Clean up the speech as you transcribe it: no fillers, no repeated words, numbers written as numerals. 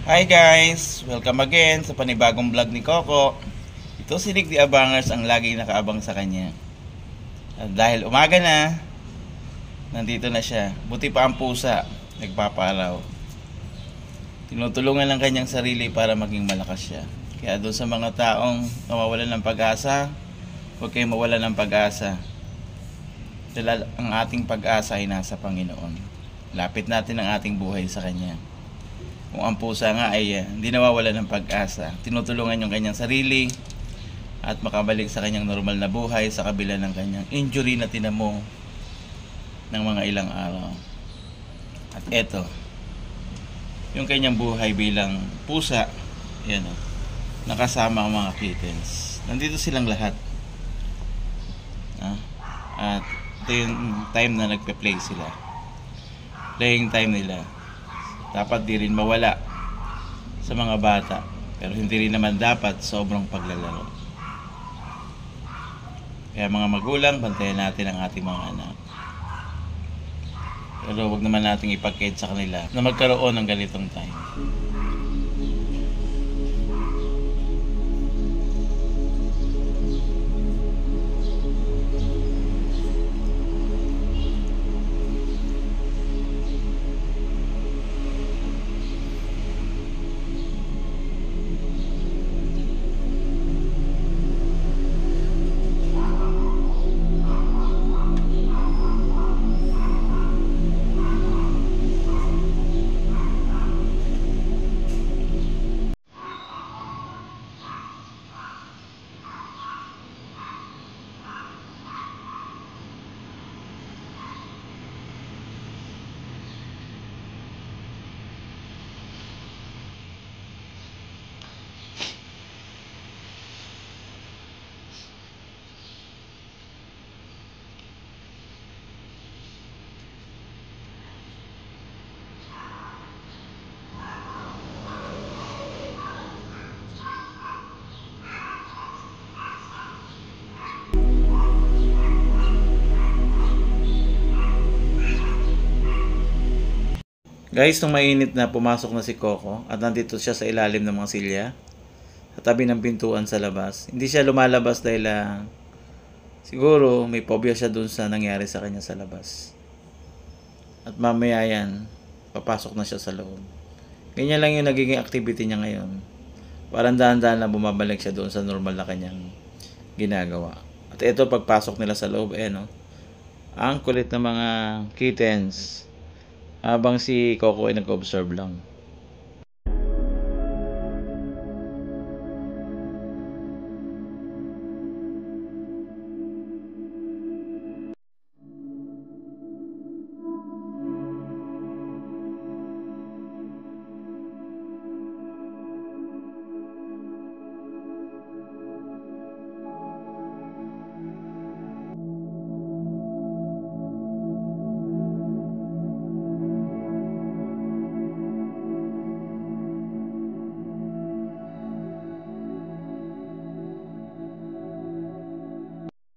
Hi guys! Welcome again sa panibagong vlog ni Coco. Ito si Nick the Abangers ang laging nakaabang sa kanya. At dahil umaga na, nandito na siya. Buti pa ang pusa, nagpaparaw. Tinutulungan ng kanyang sarili para maging malakas siya. Kaya doon sa mga taong nawawalan ng pag-asa, huwag kayong mawalan ng pag-asa. Dahil ang ating pag-asa ay nasa Panginoon. Lapit natin ang ating buhay sa Kanya. Kung ang pusa nga ay hindi nawawala ng pag-asa, tinutulungan yung kanyang sarili at makabalik sa kanyang normal na buhay sa kabila ng kanyang injury na tinamo ng mga ilang araw. At eto, yung kanyang buhay bilang pusa, yan o, nakasama ang mga kittens. Nandito silang lahat. At ito yung time na nagpe-play sila. Playing time nila. Dapat di rin mawala sa mga bata, pero hindi rin naman dapat sobrang paglalaro. Kaya mga magulang, bantayan natin ang ating mga anak. Pero wag naman nating ipag-kid sa kanila na magkaroon ng ganitong time. Guys, nung mainit na, pumasok na si Coco at nandito siya sa ilalim ng mga silya sa tabi ng pintuan sa labas. Hindi siya lumalabas dahil siguro may phobia siya dun sa nangyari sa kanya sa labas. At mamaya yan, papasok na siya sa loob. Ganyan lang yung nagiging activity niya ngayon. Parang dahan-dahan lang bumabalik siya doon sa normal na kanyang ginagawa. At ito, pagpasok nila sa loob, no? Ang kulit ng mga kittens. Habang si Coco ay nag-observe lang.